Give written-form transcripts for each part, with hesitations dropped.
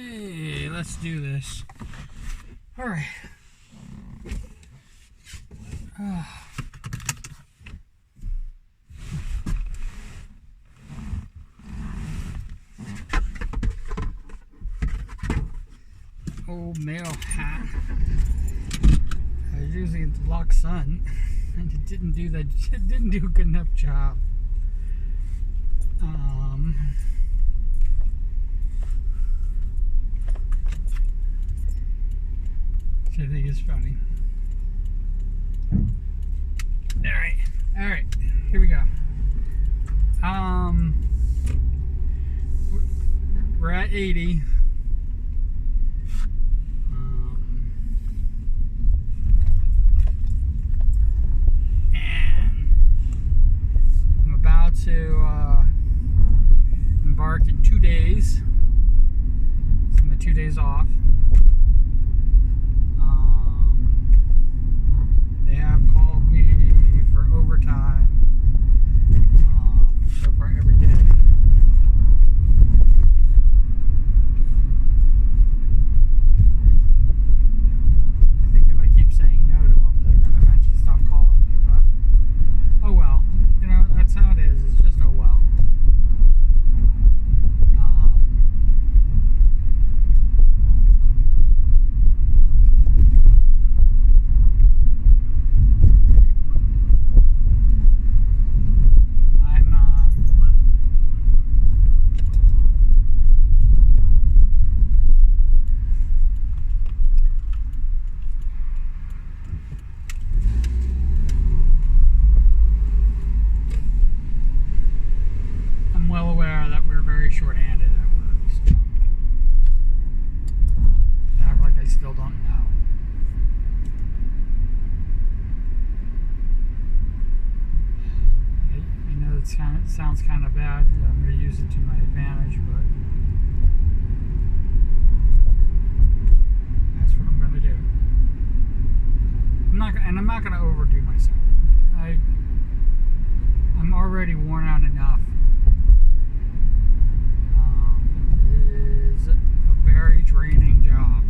Hey, let's do this. All right. Old male hat. I was using it to block sun, and it didn't do that. It didn't do a good enough job. Which I think is funny. All right, here we go. We're at 80. And I'm about to embark in 2 days. So my 2 days off. They have called me for overtime so far every day. I think if I keep saying no to them, they're going to eventually stop calling me. But, oh well. You know, that's how it is. It's just oh well. Well aware that we're very short-handed at work, so I act like I still don't know. I know it sounds kind of bad. I'm going to use it to my advantage, but that's what I'm going to do. I'm not going to overdo myself. I'm already worn out enough. It is a very draining job.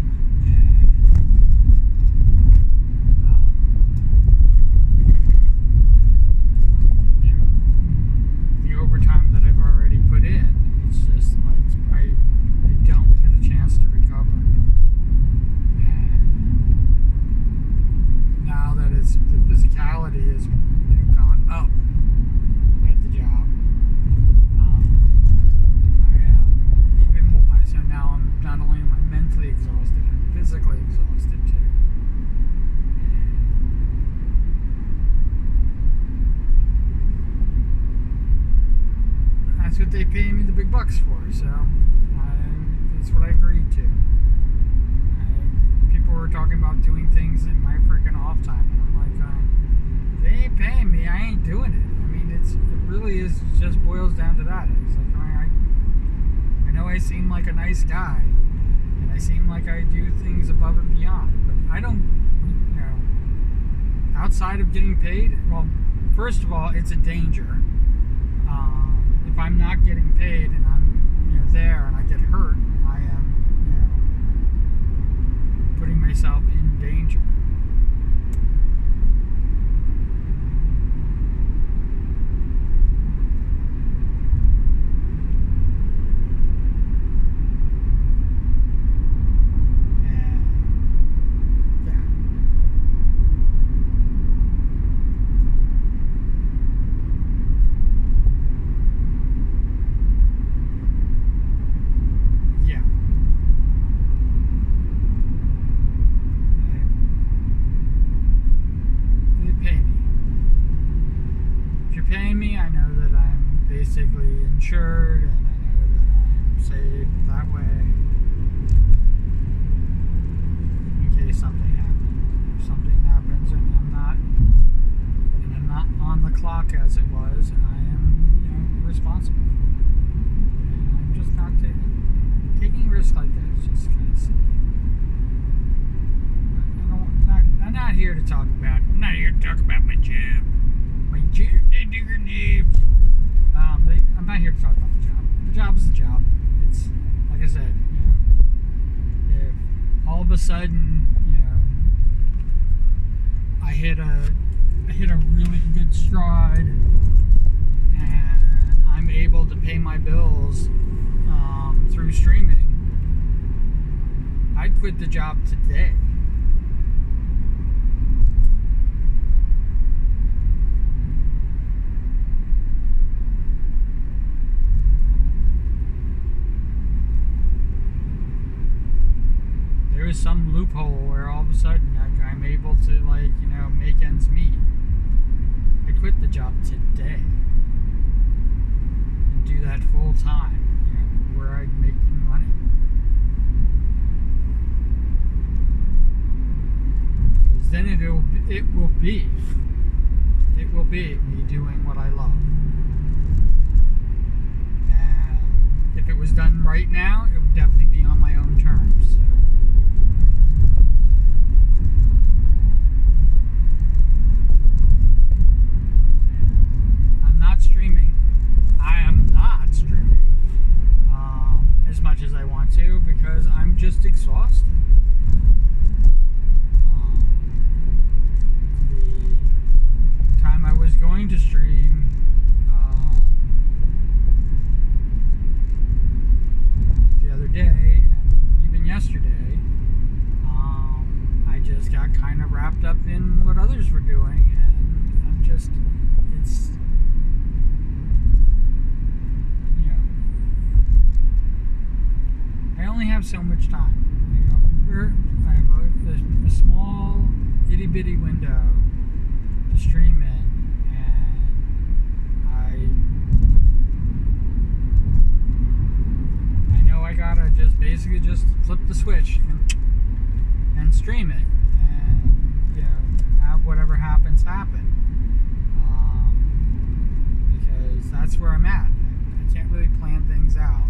The overtime that I've already put in, it's just like I don't get a chance to recover. And now that the physicality is gone up at the job. So now I'm not only am I mentally exhausted, I'm physically exhausted too. And that's what they pay me the big bucks for, so that's what I agreed to. People were talking about doing things in my freaking off time, and I'm like, they ain't paying me, I ain't doing it. I mean, it really is just boils down to that. It's like, I know I seem like a nice guy, and I seem like I do things above and beyond, but I don't, outside of getting paid, well, first of all, it's a danger. If I'm not getting paid and I'm, there and I get hurt, I am, putting myself in danger. Basically insured, and I know that I'm saved that way in case something happens. If something happens and I'm not on the clock as it was, I am, responsible for it. And I'm just not taking risks like that. It's just kind of silly. I'm not here to talk about. I'm not here to talk about my job. My job, they do your jobs. I'm not here to talk about the job. sudden, I hit a really good stride, and I'm able to pay my bills through streaming. I'd quit the job today. There is some loophole where all of a sudden I'm able to make ends meet. I quit the job today and do that full time, where I'm making money. Because then it will be me doing what I love. And if it was done right now, it would definitely be on my own terms. So. As much as I want to, because I'm just exhausted. The time I was going to stream, the other day and even yesterday, I just got kind of wrapped up in what others were doing, and I'm just, it's, I only have so much time. I have a small itty bitty window to stream in, and I know I gotta basically just flip the switch and stream it, and have whatever happens happen, because that's where I'm at. I can't really plan things out.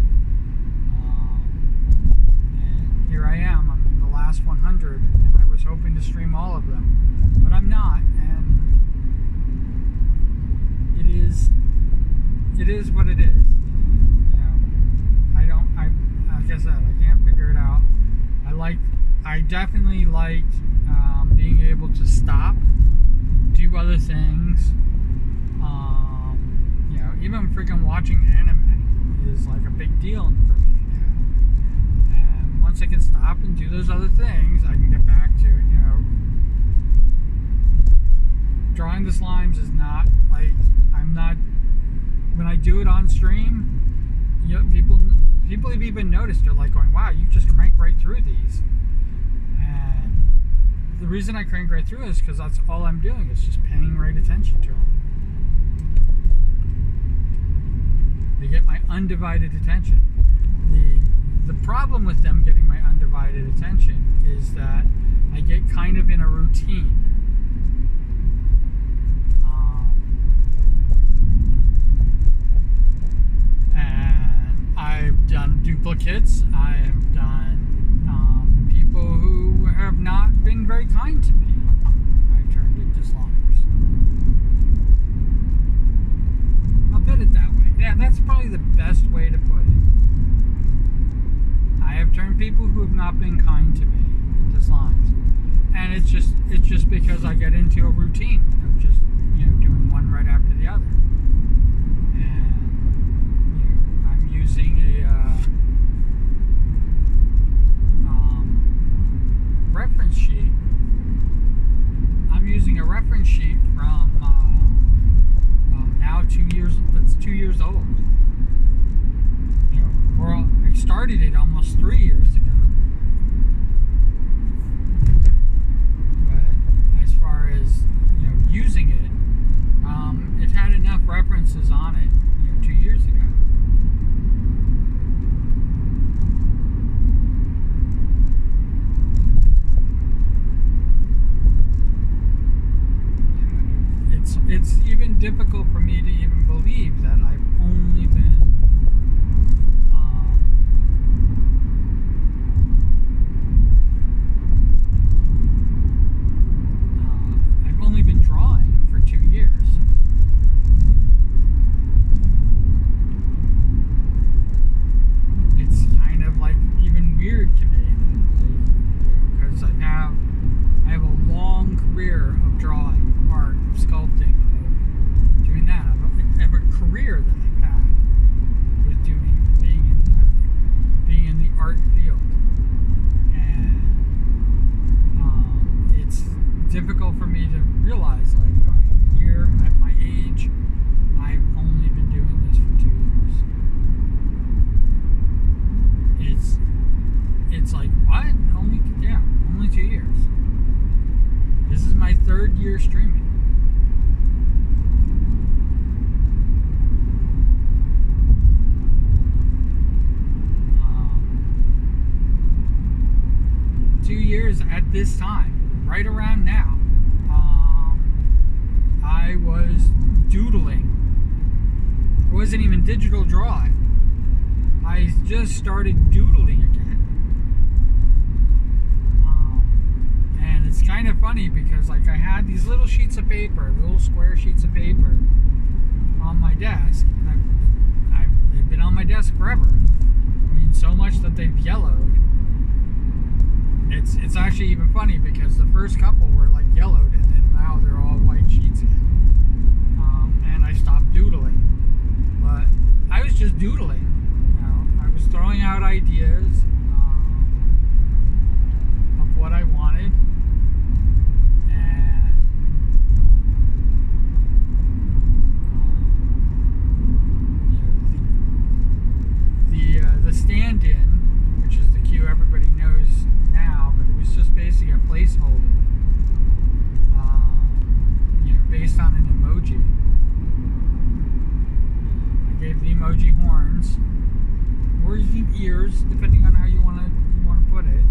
Here I am, I'm in the last 100, and I was hoping to stream all of them, but I'm not, and it is what it is. Like I said, I can't figure it out. I definitely liked being able to stop, do other things. Even freaking watching anime is like a big deal for me now. And once I can stop and do those other things, I can get back to, drawing the slimes is not like, when I do it on stream, people have even noticed, they're like going, wow, you just crank right through these. And the reason I crank right through is because that's all I'm doing, is just paying right attention to them. They get my undivided attention. The problem with them getting my undivided attention is that I get kind of in a routine. And I've done duplicates. I have done people who have not been very kind to me. I've turned into slimes. I'll put it that way. Yeah, that's probably the best way to put it. I have turned people who have not been kind to me into slimes, and it's just because I get into a routine of just doing one right after the other, and I'm using a reference sheet. I'm using a reference sheet from now 2 years. That's 2 years old. I started it almost 3 years ago. But as far as using it, it had enough references on it 2 years ago. It's even difficult for me to even believe that I've only been drawing for 2 years. It's kind of like even weird to me that third year streaming. 2 years at this time, right around now, I was doodling. It wasn't even digital drawing. I just started doodling again. And it's kind of funny because like I had these little sheets of paper, little square sheets of paper on my desk. And they've been on my desk forever. I mean, so much that they've yellowed. It's actually even funny because the first couple were like yellowed and then now they're all white sheets again. And I stopped doodling. But I was just doodling. You know, I was throwing out ideas of what I wanted. And the stand-in, which is the cue everybody knows now, but it was just basically a placeholder, based on an emoji. I gave the emoji horns, or ears, depending on how you want to put it.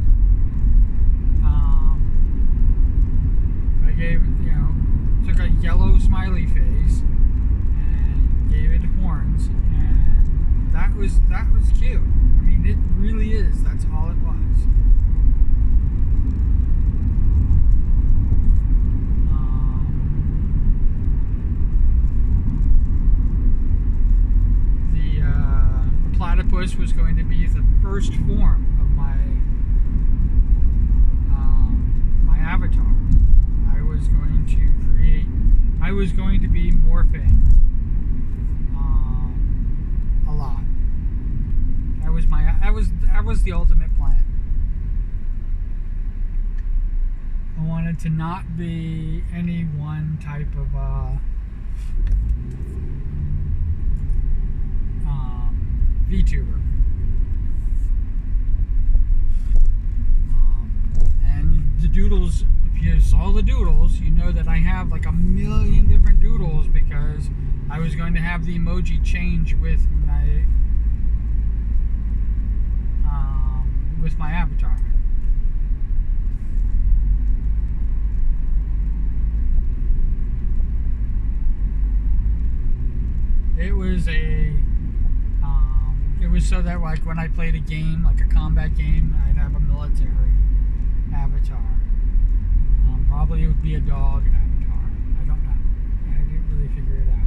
I gave, took a yellow smiley face and gave it horns, and that was cute. I mean, it really is. That's all it was. The platypus was going to be the first form of my avatar. I was going to be morphing a lot. That was the ultimate plan. I wanted to not be any one type of VTuber. And the doodles, if you saw the doodles, you know that I have like a million different doodles because I was going to have the emoji change with my avatar. It was so that like when I played a game, like a combat game, I'd have a military avatar. Probably it would be a dog avatar. I don't know. I didn't really figure it out.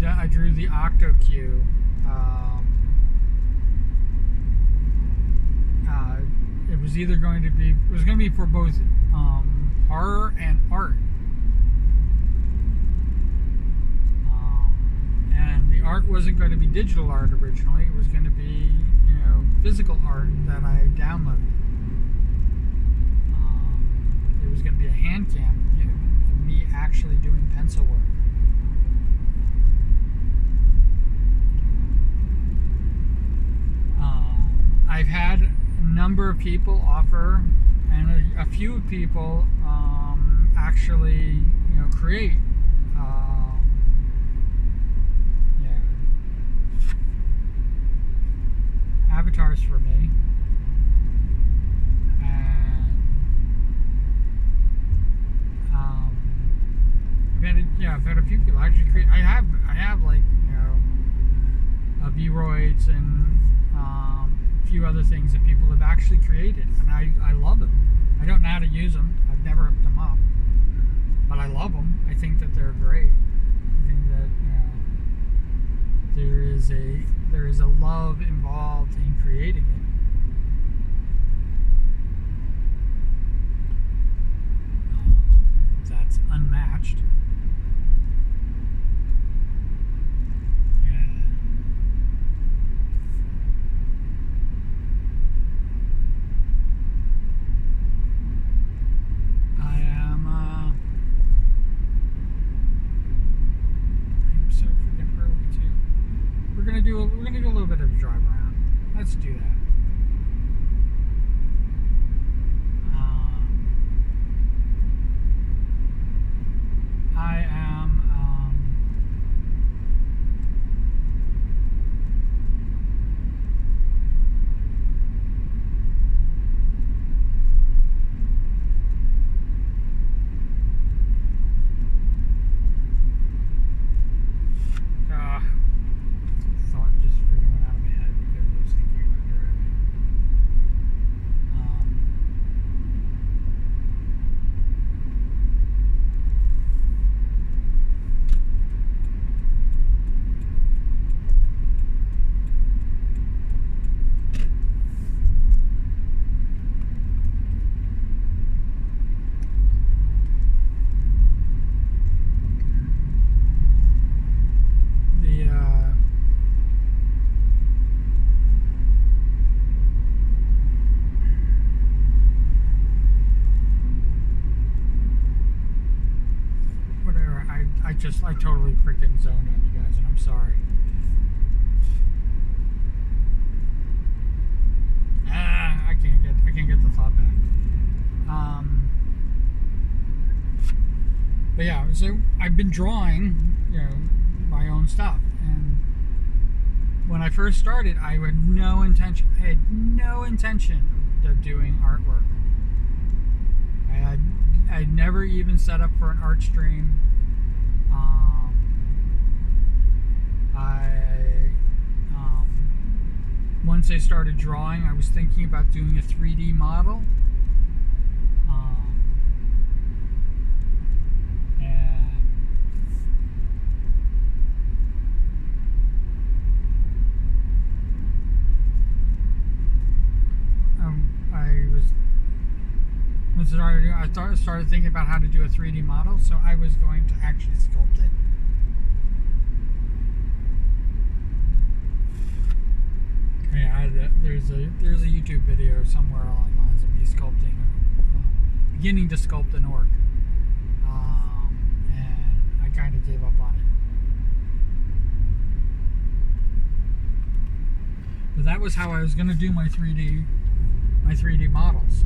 I drew the octo cue. It was either going to be for both horror and art. And the art wasn't going to be digital art originally. It was going to be, physical art that I downloaded. It was going to be a hand cam of me actually doing pencil work. I've had a number of people offer, and a few people actually, create avatars for me, and I've had a few people actually create. I have like V-Roids and a few other things that people have actually created, and I love them. I don't know how to use them. I've never hooked them up, but I love them. I think that they're great. I think that there is a love involved in creating it. That's unmatched. We're gonna do a little bit of a drive around. let's do that. I am. Thought just freaking went out of my head because I was thinking about driving. I totally freaking zoned on you guys, and I'm sorry. I can't get the thought back. But yeah, so I've been drawing, my own stuff, and when I first started, I had no intention of doing artwork. I'd never even set up for an art stream. Once I started drawing, I was thinking about doing a 3D model. I started thinking about how to do a 3D model, so I was going to actually sculpt it. Yeah, there's a YouTube video somewhere along the lines of me sculpting, beginning to sculpt an orc, and I kind of gave up on it. But that was how I was going to do my 3D models.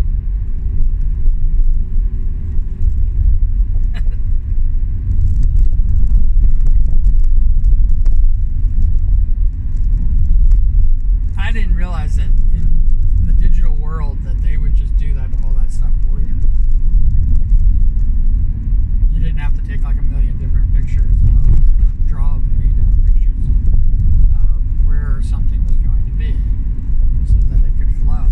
I didn't realize that in the digital world that they would just do all that stuff for you. You didn't have to take like a million different pictures, draw a million different pictures of where something was going to be, so that it could flow.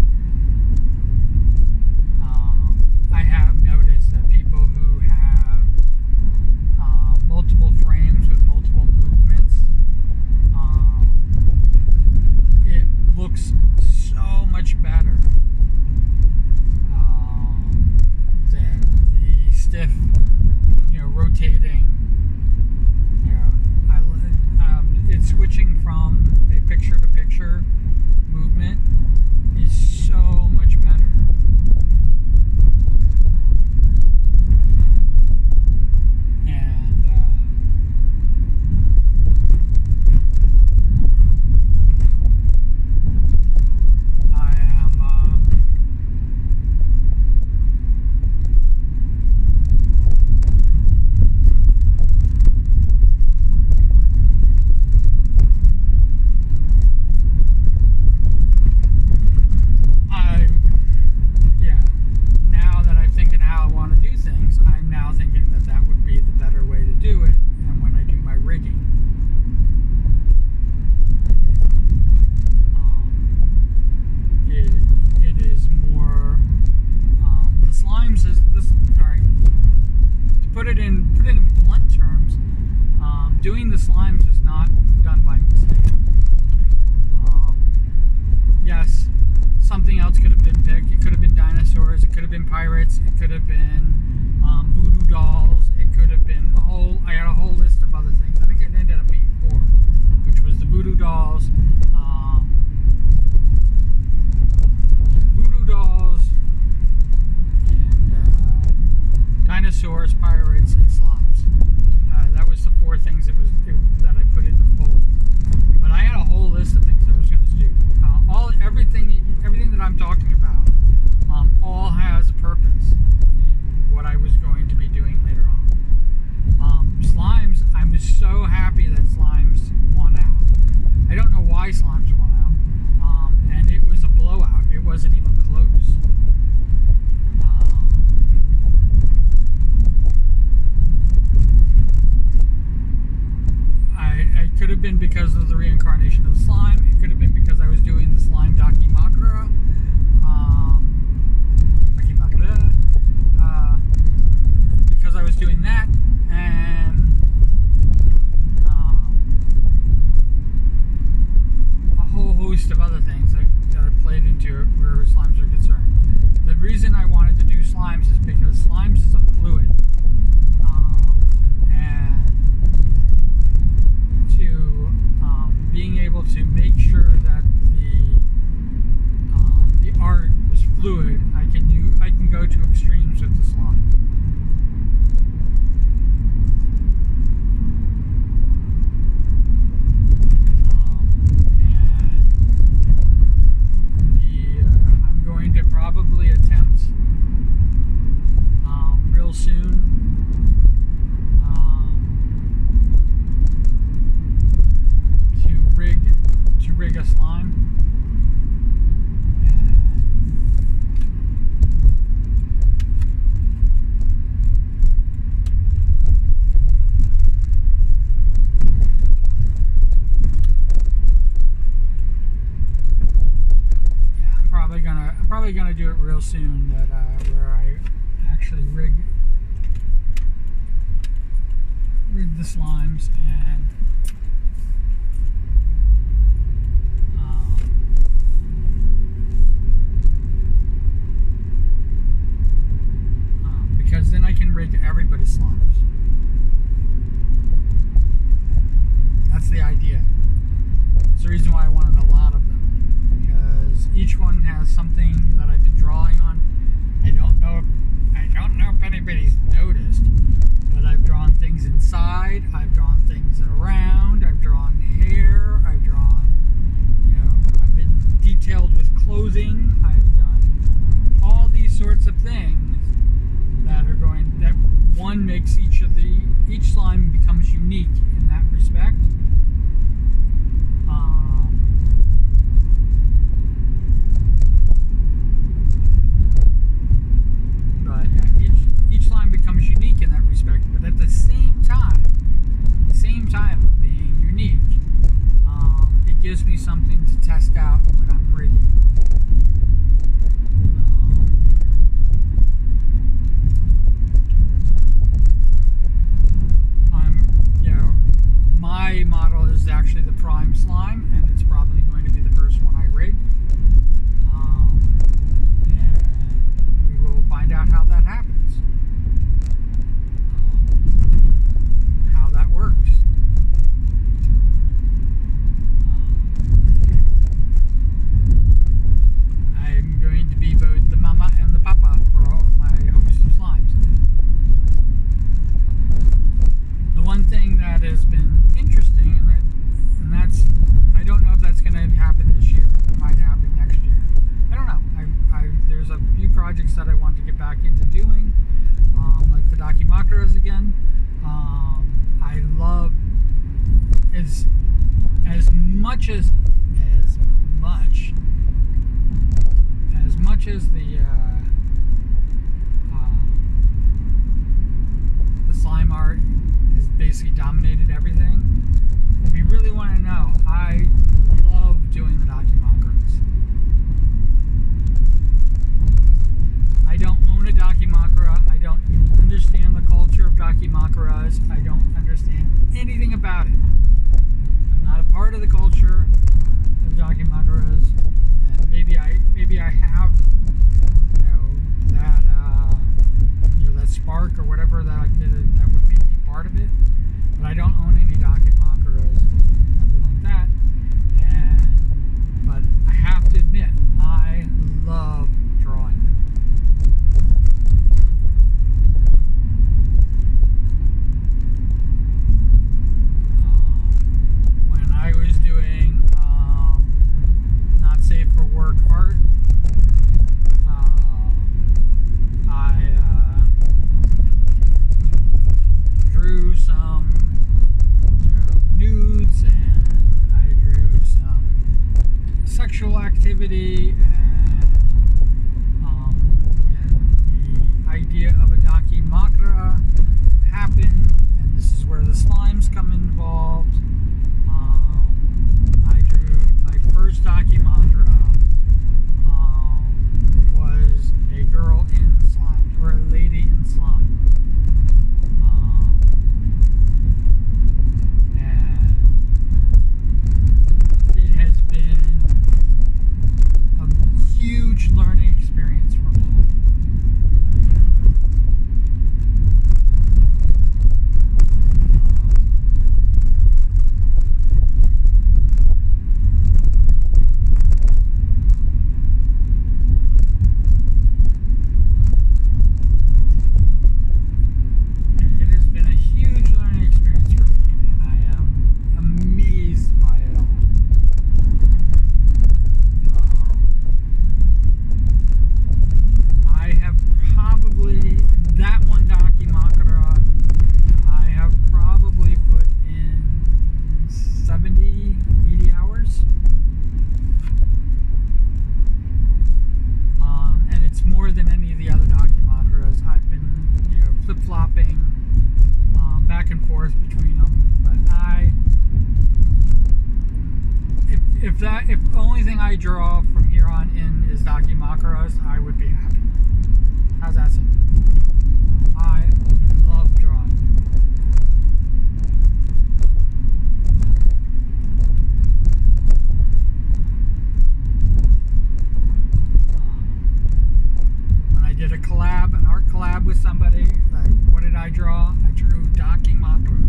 I have noticed that people who have multiple frames with multiple movements, it looks so much better than the stiff, rotating. It's switching from a picture-to-picture movement is so much better. And I am now that I'm thinking how I want to do things, I'm now thinking that would be the better way to do it. And when I do my rigging, it is more the slimes is this. All right, to put it in blunt terms, doing the slimes is not done by mistake. Yes, something else could have been picked. It could have been dinosaurs. It could have been pirates. It could have been voodoo dolls. It could have been I had a whole list of other things. I think it ended up being 4, which was the voodoo dolls, and dinosaurs, pirates, and slimes. That was the 4 things that I put in the poll. But I had a whole list of things I was going to do. have been because of the reincarnation of the slime. It could have been because I was doing the slime Dakimakura. Because I was doing that, and a whole host of other things that played into it where slimes are concerned. The reason I wanted to do slimes is because slimes is a fluid, and to being able to make sure that the art was fluid, I can go to extremes with the slime. I'm going to probably attempt real soon to rig a slime. I'm probably gonna do it real soon. That where I actually rig the slimes and because then I can rig everybody's slimes. That's the idea. It's the reason why I wanted a lot of them. Each one has something that I've been drawing on. I don't know if anybody's noticed, but I've drawn things inside, I've drawn things around, I've drawn hair, I've been detailed with clothing, I've done all these sorts of things that one makes each slime becomes unique in that respect. Each slime becomes unique in that respect, but at the same time of being unique, it gives me something to test out when I'm rigging. My model is actually the prime slime, and it's probably going to be the first one I rig. And we will find out how that happens. How that works. I'm going to be both the mama and the papa for all my host of slimes. The one thing that has been interesting, and that's, I don't know if that's going to happen this year, but it might happen next year. I don't know. There's a few projects that I want to get back into doing, like the Dakimakuras again. I love as much as the slime art has basically dominated everything. If you really want to know, I love doing the Dakimakuras. I don't own a Dakimakura. I don't understand the culture of Dakimakuras. I don't understand anything about it. I'm not a part of the culture of Dakimakuras, and maybe I have that spark or whatever that would make me part of it. But I don't own any Dakimakuras and everything like that. But I have to admit, I love drawing them. When I was doing not safe for work art, I drew some nudes, and I drew some sexual activity, and when the idea of a Dakimakura happened, and this is where the slimes come involved, back and forth between them. But if the only thing I draw from here on in is Dakimakuras, I would be happy. How's that sound? I love drawing. When I did an art collab with somebody, like, what did I draw? I drew Dakimakura.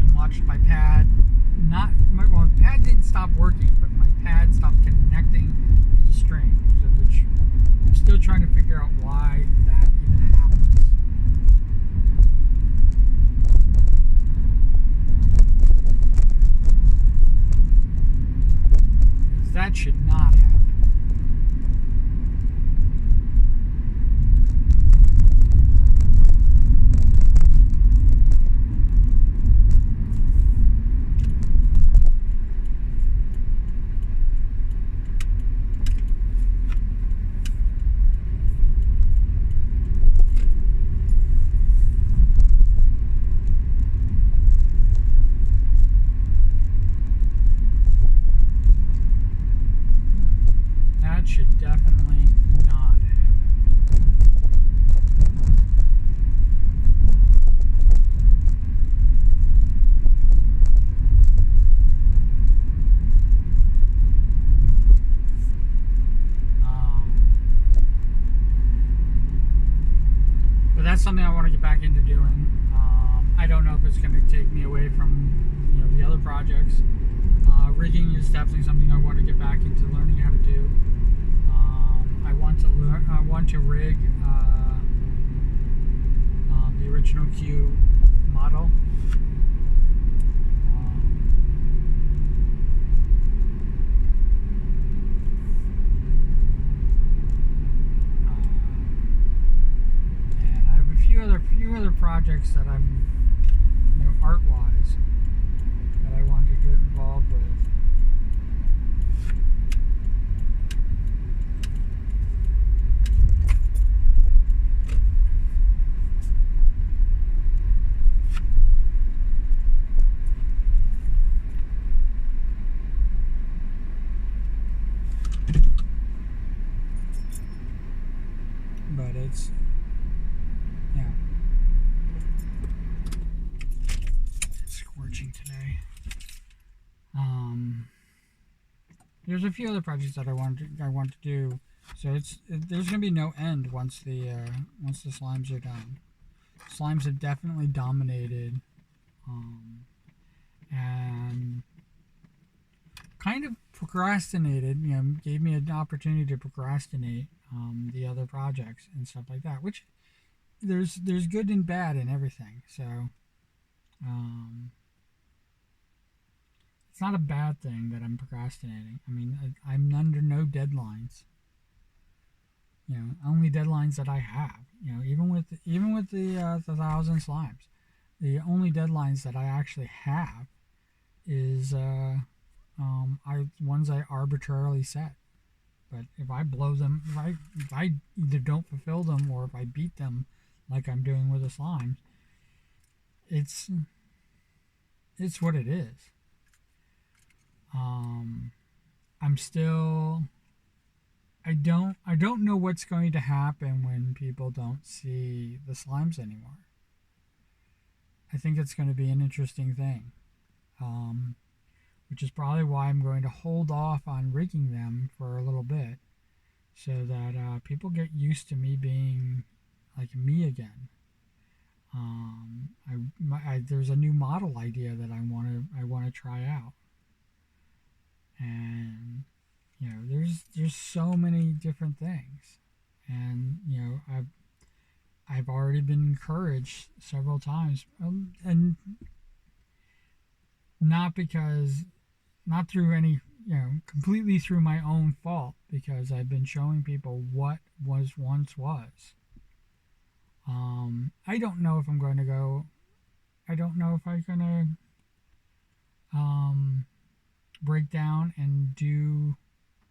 And watched my pad, my pad didn't stop working, but my pad stopped connecting to the string, which I'm still trying to figure out why that even happens. Because that should not happen. That should definitely not happen. But that's something I want to get back into doing. I don't know if it's going to take me away from the other projects. Rigging is definitely something I want to get back into learning how to do. I want to learn. I want to rig the original Q model. And I have a few other projects that I'm, art-wise, that I want to get involved with. But it's, yeah, it's scorching today. There's a few other projects that I want to do. So there's gonna be no end once the slimes are done. Slimes have definitely dominated, and kind of procrastinated. Gave me an opportunity to procrastinate the other projects and stuff like that. Which there's good and bad in everything. So it's not a bad thing that I'm procrastinating. I mean, I'm under no deadlines. Only deadlines that I have. Even with the 1,000 slimes, the only deadlines that I actually have is ones I arbitrarily set. But if I blow them, if I either don't fulfill them or if I beat them, like I'm doing with the slimes, it's what it is. I'm still. I don't know what's going to happen when people don't see the slimes anymore. I think it's going to be an interesting thing, which is probably why I'm going to hold off on rigging them for a little bit, so that people get used to me being like me again. There's a new model idea that I want to try out, and there's so many different things, and I've already been encouraged several times, and not through any completely through my own fault, because I've been showing people what was once was. I don't know if I'm going to go. I don't know if I'm gonna break down and do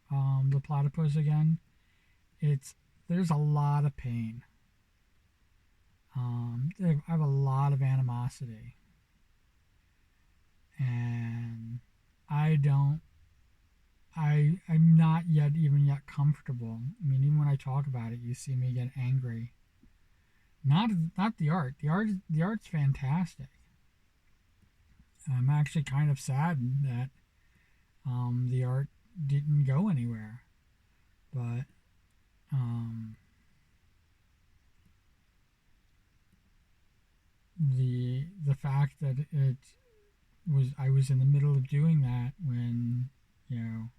the platypus again. It's there's a lot of pain. I have a lot of animosity, and I don't. I'm not yet even yet comfortable. I mean, even when I talk about it, you see me get angry. Not the art. The art's fantastic. I'm actually kind of saddened that the art didn't go anywhere. But um, the fact that it was I was in the middle of doing that when you know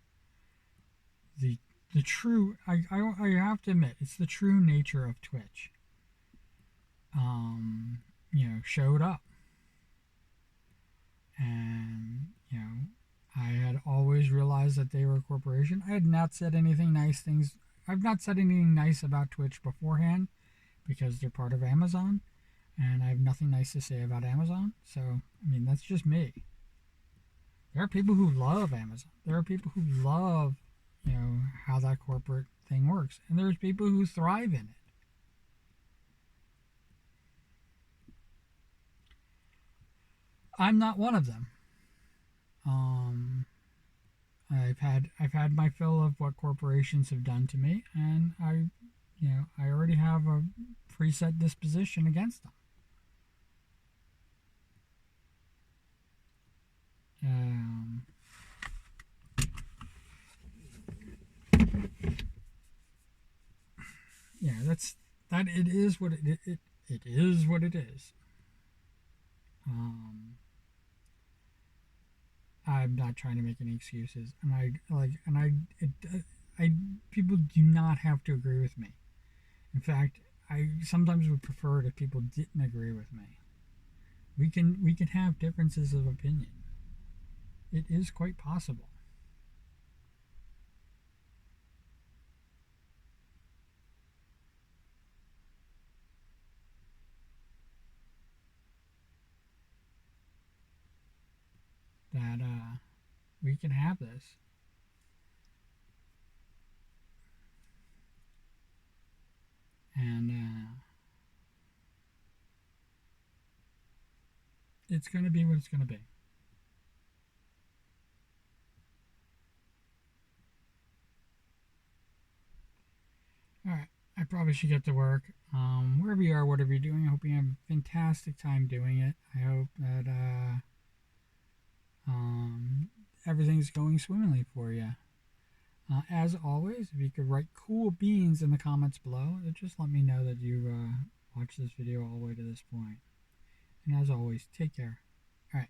the the true I have to admit it's the true nature of Twitch. Um, showed up, and I had always realized that they were a corporation. I had not said anything nice things. I've not said anything nice about Twitch beforehand because they're part of Amazon, and I have nothing nice to say about Amazon. So, I mean, that's just me. There are people who love Amazon. There are people who love, how that corporate thing works, and there's people who thrive in it. I'm not one of them. Um, I've had my fill of what corporations have done to me, and I already have a preset disposition against them. Um, yeah, that's that. It is what it is what it is. Um, I'm not trying to make any excuses, and I people do not have to agree with me. In fact, I sometimes would prefer it if people didn't agree with me. We can have differences of opinion. It is quite possible that we can have this, and it's going to be what it's going to be. All right, I probably should get to work. Wherever you are, whatever you're doing, I hope you have a fantastic time doing it. I hope that everything's going swimmingly for you. As always, if you could write cool beans in the comments below, just let me know that you watched this video all the way to this point. And as always, take care. All right.